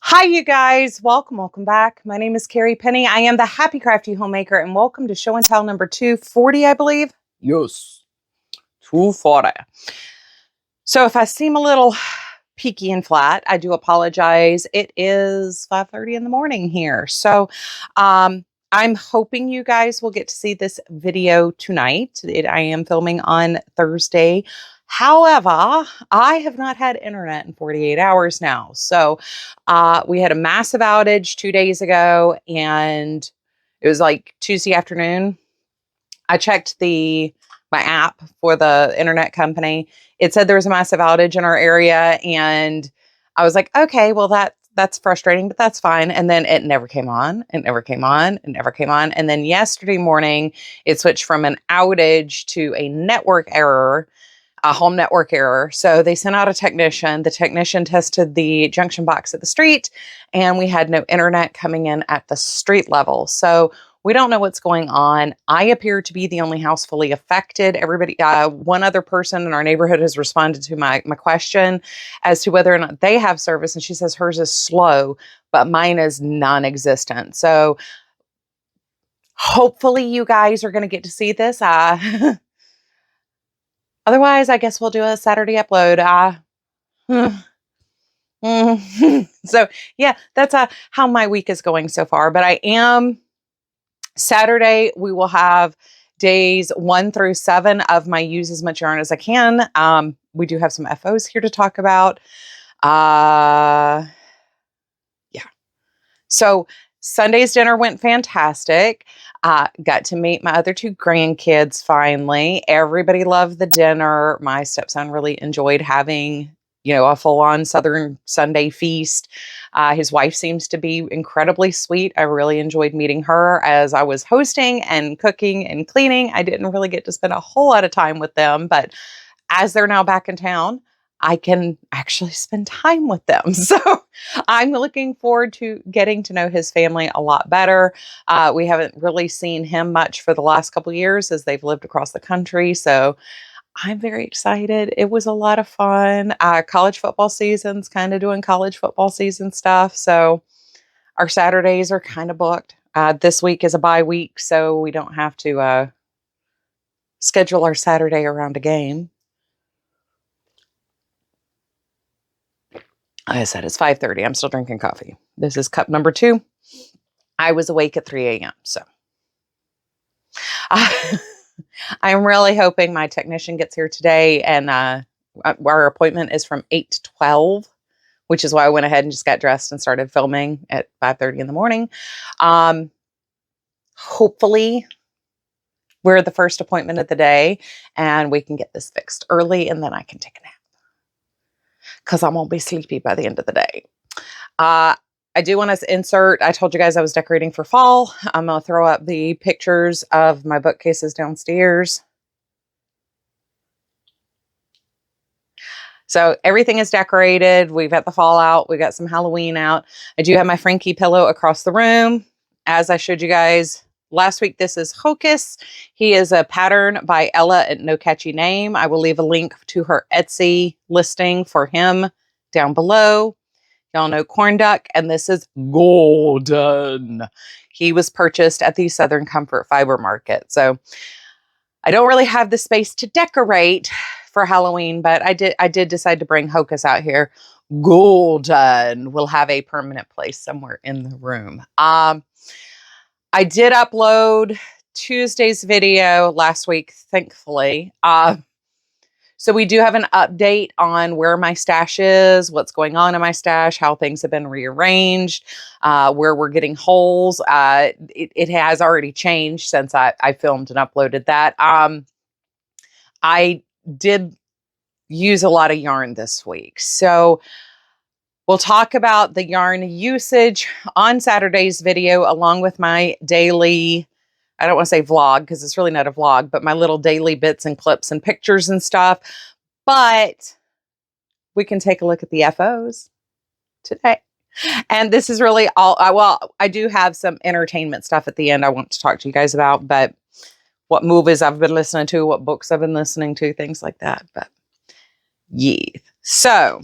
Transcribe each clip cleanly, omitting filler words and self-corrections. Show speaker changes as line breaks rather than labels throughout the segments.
Hi, you guys. Welcome back. My name is Carrie Penny. I am the Happy Crafty Homemaker, and welcome to show and tell number 240, I believe. Yes, 240. So if I seem a little peaky and flat, I do apologize. It is 5:30 in the morning here. So I'm hoping you guys will get to see this video tonight. I am filming on Thursday. However, I have not had internet in 48 hours now. So we had a massive outage 2 days ago, and it was like Tuesday afternoon. I checked my app for the internet company. It said there was a massive outage in our area, and I was like, okay, well that's frustrating, but that's fine. And then it never came on. It never came on. It never came on. And then yesterday morning, it switched from an outage to a network error, a home network error. So they sent out a technician. The technician tested the junction box at the street, and we had no internet coming in at the street level. So we don't know what's going on. I appear to be the only house fully affected. Everybody, one other person in our neighborhood has responded to my question as to whether or not they have service. And she says hers is slow, but mine is non-existent. So hopefully you guys are going to get to see this. Otherwise, I guess we'll do a Saturday upload. So yeah, that's how my week is going so far. But Saturday, we will have days 1 through 7 of my use as much yarn as I can. We do have some FOs here to talk about. Yeah. So Sunday's dinner went fantastic. Got to meet my other 2 grandkids finally. Everybody loved the dinner. My stepson really enjoyed having, a full-on Southern Sunday feast. His wife seems to be incredibly sweet. I really enjoyed meeting her as I was hosting and cooking and cleaning. I didn't really get to spend a whole lot of time with them, but as they're now back in town, I can actually spend time with them. So I'm looking forward to getting to know his family a lot better. We haven't really seen him much for the last couple of years as they've lived across the country. So I'm very excited. It was a lot of fun. College football season's kind of doing college football season stuff. So our Saturdays are kind of booked. This week is a bye week, so we don't have to schedule our Saturday around a game. Like I said, it's 5:30. I'm still drinking coffee. This is cup number 2. I was awake at 3 a.m. So I'm really hoping my technician gets here today, and our appointment is from 8 to 12, which is why I went ahead and just got dressed and started filming at 5:30 in the morning. Hopefully we're the first appointment of the day and we can get this fixed early, and then I can take a nap because I won't be sleepy by the end of the day. I do want to insert, I told you guys I was decorating for fall. I'm going to throw up the pictures of my bookcases downstairs. So everything is decorated. We've got the fall out. We've got some Halloween out. I do have my Frankie pillow across the room. As I showed you guys last week, this is Hocus. He is a pattern by Ella at No Catchy Name. I will leave a link to her Etsy listing for him down below. Y'all know Corn Duck, and this is golden. He was purchased at the Southern Comfort Fiber Market. So I don't really have the space to decorate for Halloween, but I did decide to bring Hocus out here. Golden will have a permanent place somewhere in the room. I did upload Tuesday's video last week, thankfully. So we do have an update on where my stash is, what's going on in my stash, how things have been rearranged, where we're getting holes. It has already changed since I filmed and uploaded that. I did use a lot of yarn this week. So we'll talk about the yarn usage on Saturday's video, along with my daily, I don't want to say vlog because it's really not a vlog, but my little daily bits and clips and pictures and stuff. But we can take a look at the FOs today. And this is really all, I do have some entertainment stuff at the end I want to talk to you guys about, but what movies I've been listening to, what books I've been listening to, things like that. But yeah. So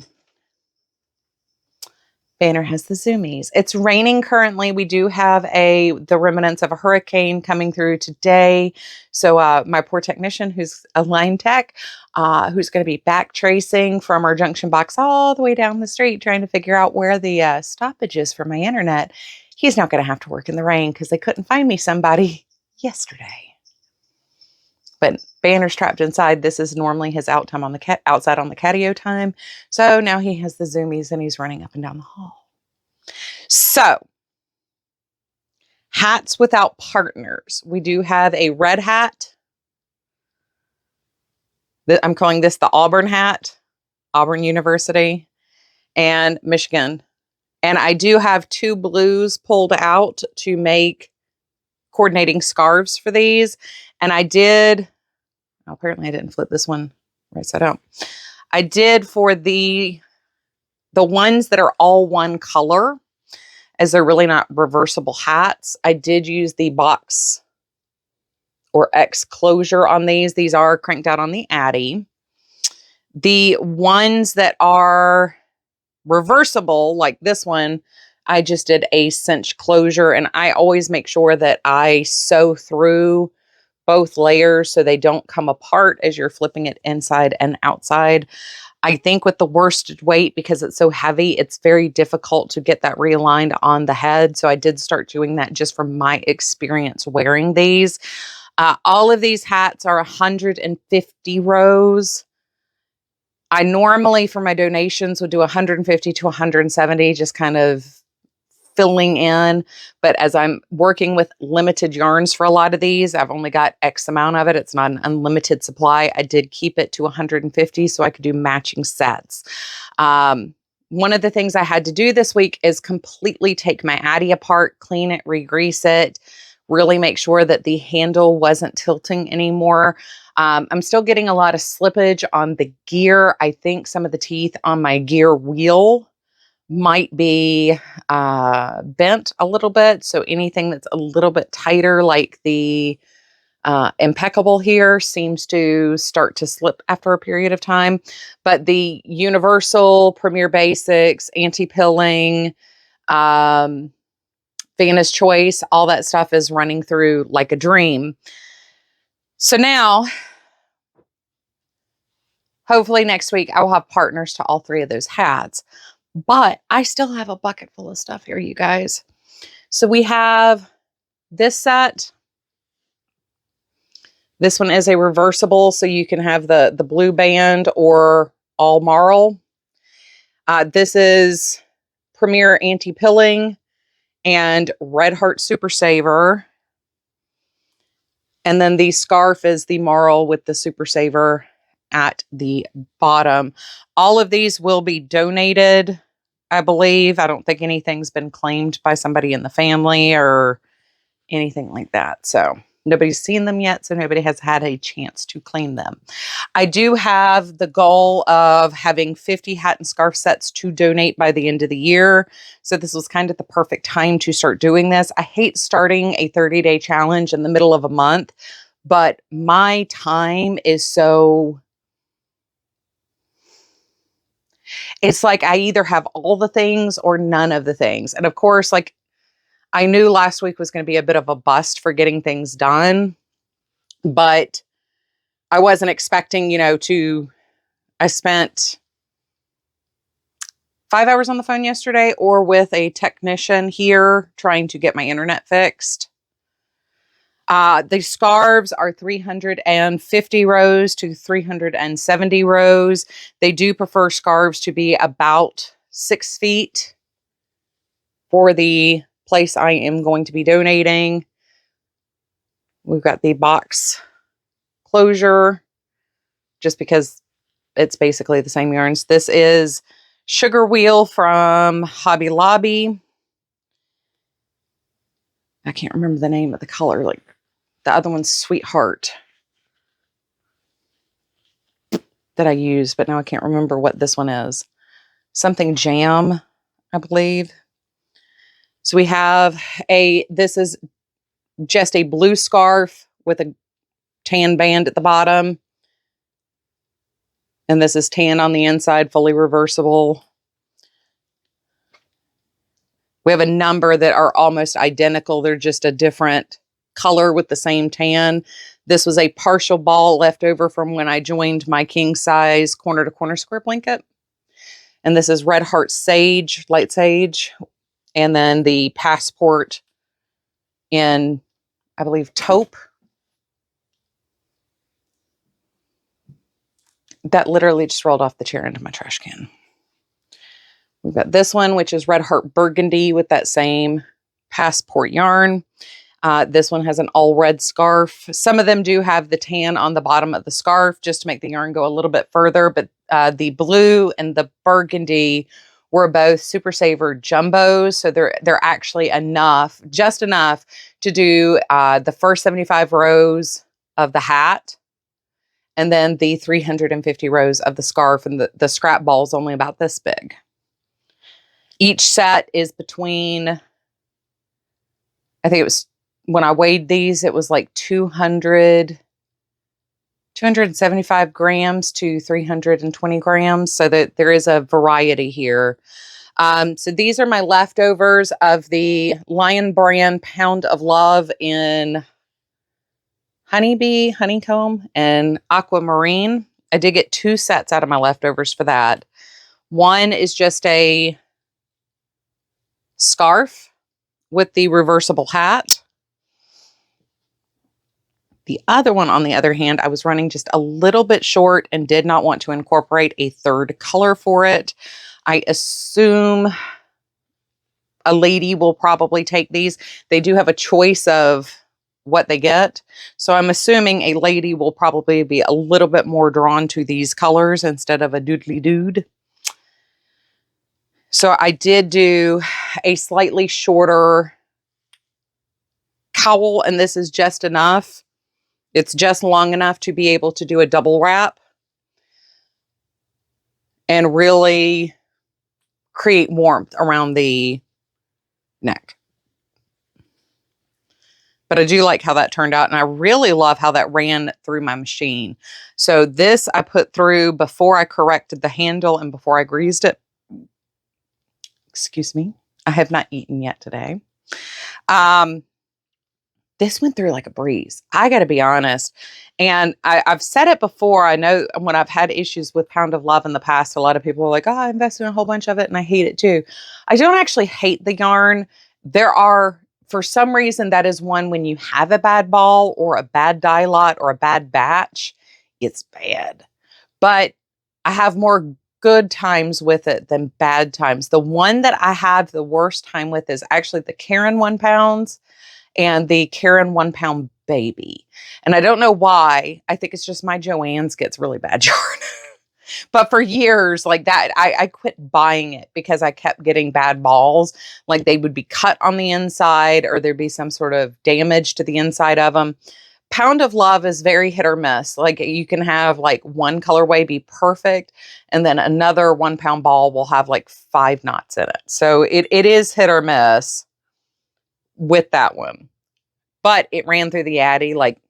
Banner has the zoomies. It's raining currently. We do have the remnants of a hurricane coming through today. So my poor technician, who's a line tech, who's going to be back tracing from our junction box all the way down the street, trying to figure out where the stoppage is for my internet. He's not going to have to work in the rain because they couldn't find me somebody yesterday. But Banner's trapped inside. This is normally his out time on the outside on the catio time. So now he has the zoomies and he's running up and down the hall. So, hats without partners. We do have a red hat. I'm calling this the Auburn hat, Auburn University, and Michigan. And I do have 2 blues pulled out to make coordinating scarves for these. And I did, apparently I didn't flip this one right side out. I did for the ones that are all one color, as they're really not reversible hats. I did use the box or X closure on these. These are cranked out on the Addy. The ones that are reversible, like this one, I just did a cinch closure, and I always make sure that I sew through both layers so they don't come apart as you're flipping it inside and outside. I think with the worsted weight, because it's so heavy, it's very difficult to get that realigned on the head. So I did start doing that just from my experience wearing these. All of these hats are 150 rows. I normally, for my donations, would do 150 to 170, just kind of filling in. But as I'm working with limited yarns for a lot of these, I've only got X amount of it. It's not an unlimited supply. I did keep it to 150 so I could do matching sets. One of the things I had to do this week is completely take my Addy apart, clean it, re-grease it, really make sure that the handle wasn't tilting anymore. I'm still getting a lot of slippage on the gear. I think some of the teeth on my gear wheel might be bent a little bit. So anything that's a little bit tighter, like the impeccable here, seems to start to slip after a period of time. But the Universal, Premier Basics, Anti-Pilling, Vanna's Choice, all that stuff is running through like a dream. So now, hopefully next week, I will have partners to all 3 of those hats. But I still have a bucket full of stuff here, you guys. So we have this set. This one is a reversible, so you can have the blue band or all marl. This is Premier Anti-Pilling and Red Heart Super Saver. And then the scarf is the marl with the Super Saver at the bottom. All of these will be donated, I believe. I don't think anything's been claimed by somebody in the family or anything like that. So nobody's seen them yet, so nobody has had a chance to claim them. I do have the goal of having 50 hat and scarf sets to donate by the end of the year. So this was kind of the perfect time to start doing this. I hate starting a 30-day challenge in the middle of a month, but my time is so... It's like I either have all the things or none of the things. And of course, like, I knew last week was going to be a bit of a bust for getting things done, but I wasn't expecting, I spent 5 hours on the phone yesterday or with a technician here trying to get my internet fixed. The scarves are 350 rows to 370 rows. They do prefer scarves to be about 6 feet for the place I am going to be donating. We've got the box closure just because it's basically the same yarns. This is Sugar Wheel from Hobby Lobby. I can't remember the name of the color. Like the other one's Sweetheart that I use, but now I can't remember what this one is. Something Jam, I believe. So we have this is just a blue scarf with a tan band at the bottom. And this is tan on the inside, fully reversible. We have a number that are almost identical. They're just a different color with the same tan. This was a partial ball left over from when I joined my king size corner to corner square blanket. And this is Red Heart Sage, Light Sage. And then the Passport in, I believe, taupe. That literally just rolled off the chair into my trash can. We've got this one, which is Red Heart Burgundy with that same Passport yarn. This one has an all red scarf. Some of them do have the tan on the bottom of the scarf just to make the yarn go a little bit further. But the blue and the burgundy were both Super Saver jumbos. So they're actually enough, just enough to do the first 75 rows of the hat. And then the 350 rows of the scarf, and the scrap ball is only about this big. Each set is between, I think it was, when I weighed these, it was like 275 grams to 320 grams. So that there is a variety here. So these are my leftovers of the Lion Brand Pound of Love in Honeybee, Honeycomb, and Aquamarine. I did get 2 sets out of my leftovers for that. One is just a scarf with the reversible hat. The other one, on the other hand, I was running just a little bit short and did not want to incorporate a third color for it. I assume a lady will probably take these. They do have a choice of what they get. So I'm assuming a lady will probably be a little bit more drawn to these colors instead of a doodly dude. So I did do a slightly shorter cowl, and this is just enough. It's just long enough to be able to do a double wrap and really create warmth around the neck. But I do like how that turned out, and I really love how that ran through my machine. So this I put through before I corrected the handle and before I greased it. Excuse me. I have not eaten yet today. This went through like a breeze. I got to be honest. And I've said it before. I know when I've had issues with Pound of Love in the past, a lot of people are like, oh, I invested in a whole bunch of it and I hate it too. I don't actually hate the yarn. There are, for some reason, that is one when you have a bad ball or a bad dye lot or a bad batch, it's bad. But I have more good times with it than bad times. The one that I have the worst time with is actually the Karen 1 pounds and the Karen 1 pound baby. And I don't know why. I think it's just my Joann's gets really bad yarn. But for years like that, I quit buying it because I kept getting bad balls. Like they would be cut on the inside or there'd be some sort of damage to the inside of them. Pound of Love is very hit or miss. Like you can have like one colorway be perfect and then another 1 pound ball will have like 5 knots in it. So it is hit or miss with that one. But it ran through the Addy like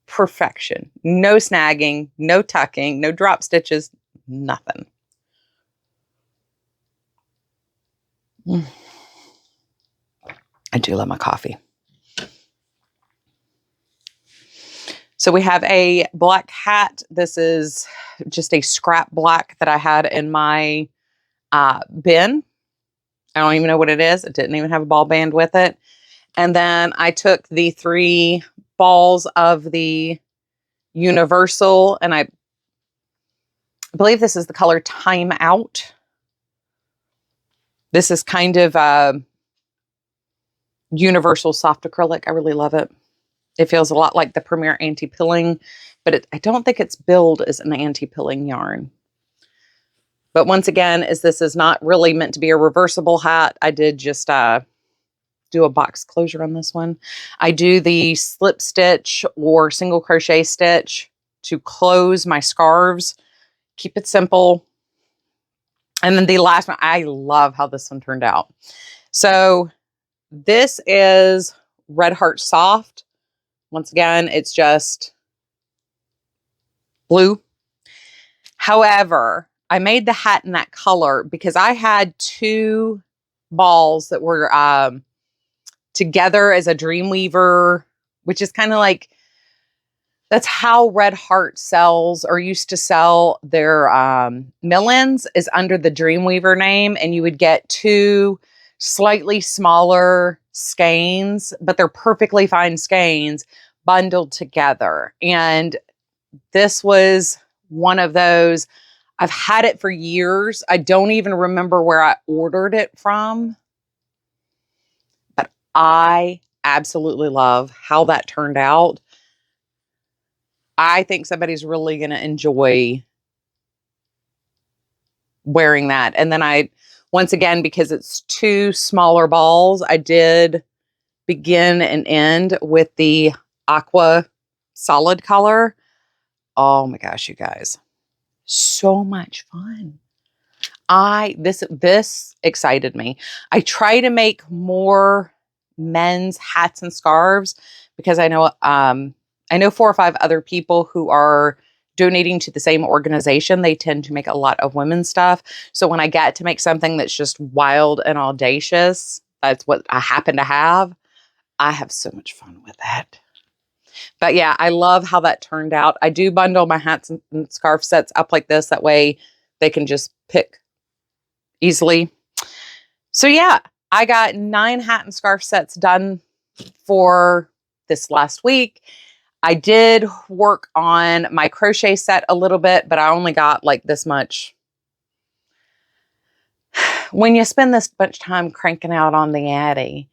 perfection. No snagging, no tucking, no drop stitches, nothing. I do love my coffee. So we have a black hat. This is just a scrap black that I had in my bin. I don't even know what it is. It didn't even have a ball band with it. And then I took the 3 balls of the Universal, and I believe this is the color Time Out. This is kind of Universal soft acrylic. I really love it. It feels a lot like the Premier anti-pilling, but I don't think it's billed as an anti-pilling yarn. But once again, as this is not really meant to be a reversible hat, I did just do a box closure on this one. I do the slip stitch or single crochet stitch to close my scarves. Keep it simple. And then the last one, I love how this one turned out. So this is Red Heart Soft. Once again, it's just blue. However, I made the hat in that color because I had 2 balls that were together as a Dreamweaver, which is kind of like, that's how Red Heart sells or used to sell their mill-ins, is under the Dreamweaver name. And you would get 2 slightly smaller skeins, but they're perfectly fine skeins bundled together. And this was one of those. I've had it for years. I don't even remember where I ordered it from, but I absolutely love how that turned out. I think somebody's really going to enjoy wearing that. And then once again, because it's 2 smaller balls, I did begin and end with the aqua solid color. Oh my gosh, you guys. So much fun. This excited me. I try to make more men's hats and scarves because I know 4 or 5 other people who are donating to the same organization. They tend to make a lot of women's stuff. So when I get to make something that's just wild and audacious, that's what I happen to have. I have so much fun with that. But yeah, I love how that turned out. I do bundle my hats and scarf sets up like this. That way they can just pick easily. So yeah, I got 9 hat and scarf sets done for this last week. I did work on my crochet set a little bit, but I only got like this much. When you spend this much time cranking out on the Addy.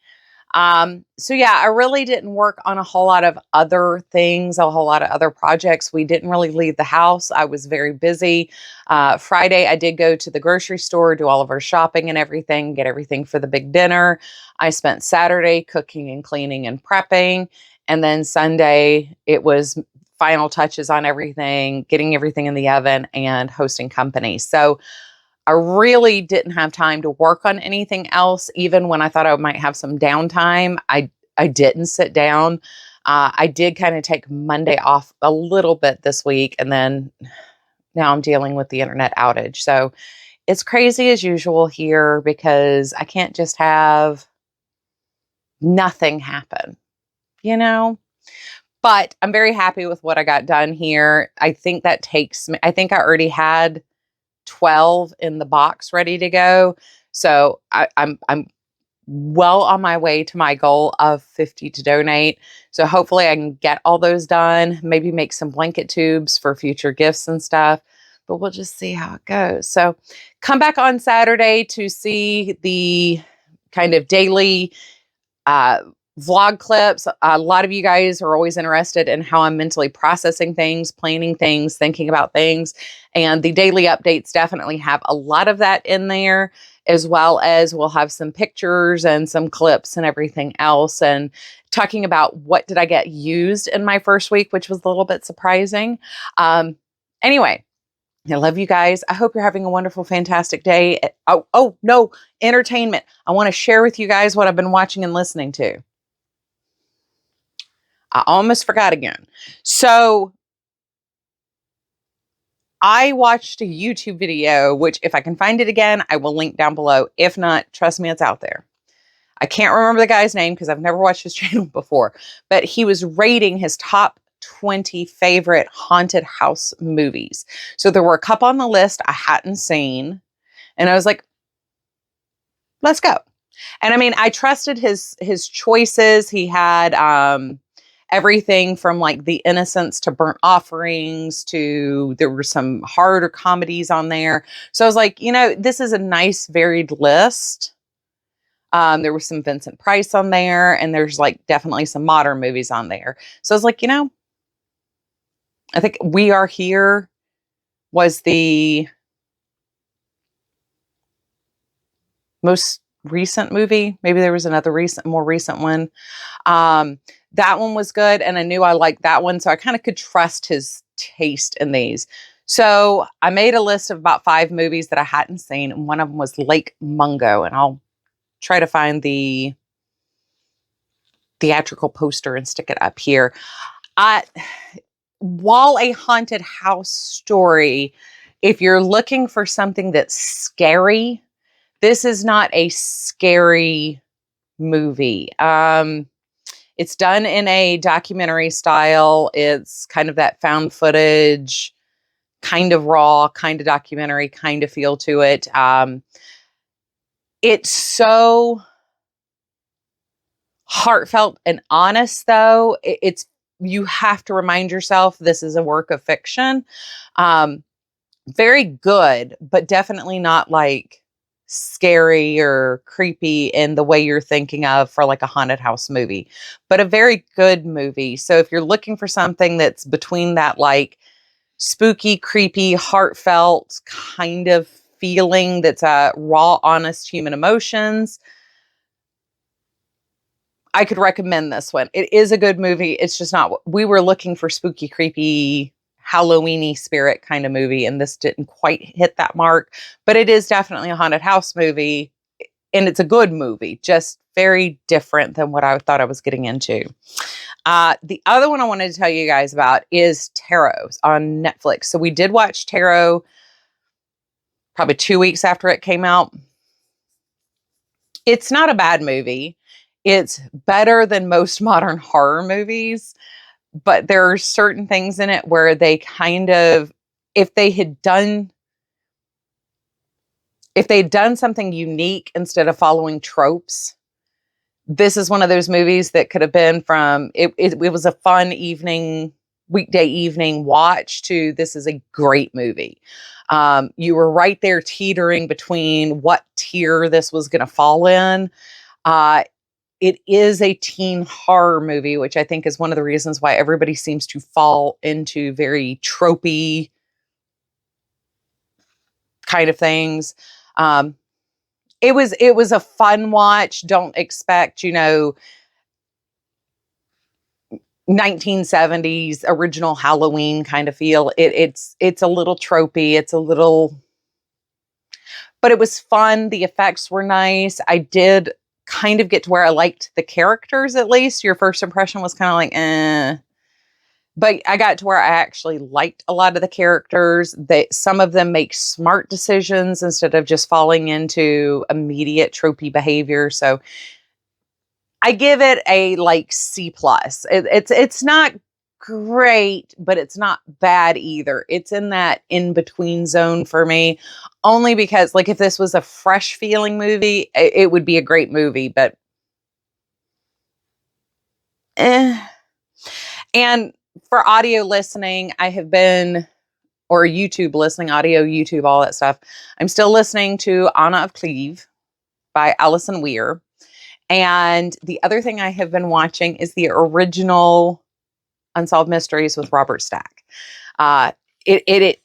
So yeah, I really didn't work on a whole lot of other things, a whole lot of other projects. We didn't really leave the house. I was very busy. Friday, I did go to the grocery store, do all of our shopping and everything, get everything for the big dinner. I spent Saturday cooking and cleaning and prepping. And then Sunday, it was final touches on everything, getting everything in the oven and hosting company. So I really didn't have time to work on anything else. Even when I thought I might have some downtime, I didn't sit down. I did kind of take Monday off a little bit this week. And then now I'm dealing with the internet outage. So it's crazy as usual here because I can't just have nothing happen, you know? But I'm very happy with what I got done here. I think that takes me, I think I already had 12 in the box ready to go. So I'm well on my way to my goal of 50 to donate. So hopefully I can get all those done, maybe make some blanket tubes for future gifts and stuff, but we'll just see how it goes. So come back on Saturday to see the kind of daily vlog clips. A lot of you guys are always interested in how I'm mentally processing things, planning things, thinking about things. And the daily updates definitely have a lot of that in there, as well as we'll have some pictures and some clips and everything else. And talking about what did I get used in my first week, which was a little bit surprising. Anyway, I love you guys. I hope you're having a wonderful, fantastic day. Oh, no, entertainment. I want to share with you guys what I've been watching and listening to. I almost forgot again. So I watched a YouTube video, which if I can find it again, I will link down below. If not, trust me, it's out there. I can't remember the guy's name because I've never watched his channel before, but he was rating his top 20 favorite haunted house movies. So there were a couple on the list I hadn't seen, and I was like, let's go. And I mean, I trusted his choices. He had everything from like The Innocents to Burnt Offerings to, there were some harder comedies on there. So I was like, this is a nice varied list. There was some Vincent Price on there, and there's like definitely some modern movies on there. So I was like, I think We Are Here was the most recent movie. Maybe there was another more recent one. That one was good, and I knew I liked that one, so I kind of could trust his taste in these. So I made a list of about 5 movies that I hadn't seen, and one of them was Lake Mungo, and I'll try to find the theatrical poster and stick it up here. While a haunted house story, if you're looking for something that's scary, This is not a scary movie. It's done in a documentary style. It's kind of that found footage, kind of raw, kind of documentary, kind of feel to it. It's so heartfelt and honest, though. It's you have to remind yourself this is a work of fiction. Very good, but definitely not like scary or creepy in the way you're thinking of for like a haunted house movie, but a very good movie. So if you're looking for something that's between that like spooky, creepy, heartfelt kind of feeling that's raw, honest human emotions, I could recommend this one. It is a good movie. It's just not what we were looking for, spooky, creepy, Halloweeny spirit kind of movie, and this didn't quite hit that mark, but it is definitely a haunted house movie, and it's a good movie, just very different than what I thought I was getting into. The other one I wanted to tell you guys about is Tarot on Netflix. So we did watch Tarot probably 2 weeks after it came out. It's not a bad movie. It's better than most modern horror movies, but there are certain things in it where they kind of, if they had done something unique instead of following tropes, this is one of those movies that could have been from, it was a fun weekday evening watch to this is a great movie. You were right there teetering between what tier this was going to fall in. It is a teen horror movie, which I think is one of the reasons why everybody seems to fall into very tropey kind of things. It was a fun watch. Don't expect, 1970s original Halloween kind of feel. It's a little tropey. But it was fun. The effects were nice. I did kind of get to where I liked the characters, at least. Your first impression was kind of like, eh. But I got to where I actually liked a lot of the characters. Some of them make smart decisions instead of just falling into immediate tropey behavior. So I give it a like C+. It's not great, but it's not bad either. It's in that in-between zone for me, only because like if this was a fresh feeling movie, it would be a great movie, but And for audio listening, I have been, or YouTube listening, audio, YouTube, all that stuff. I'm still listening to Anna of Cleve by Alison Weir. And the other thing I have been watching is the original Unsolved Mysteries with Robert Stack. It's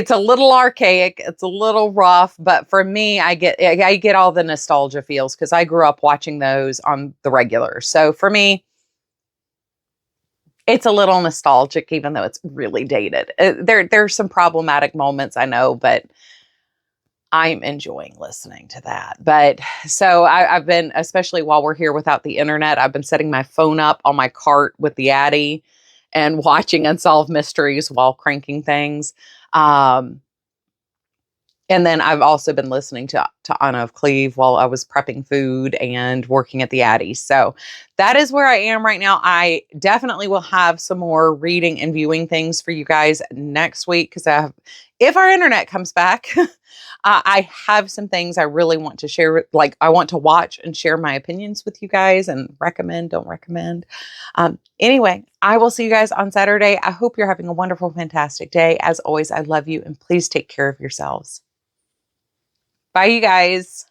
a little archaic, it's a little rough, but for me, I get all the nostalgia feels because I grew up watching those on the regular. So for me, it's a little nostalgic, even though it's really dated. There's some problematic moments, I know, but I'm enjoying listening to that. But so I've been, especially while we're here without the internet, I've been setting my phone up on my cart with the Addy and watching Unsolved Mysteries while cranking things. And then I've also been listening to Anna of Cleve while I was prepping food and working at the Addy. So that is where I am right now. I definitely will have some more reading and viewing things for you guys next week because if our internet comes back, I have some things I really want to share. Like I want to watch and share my opinions with you guys and recommend, don't recommend. Anyway, I will see you guys on Saturday. I hope you're having a wonderful, fantastic day. As always, I love you and please take care of yourselves. Bye, you guys.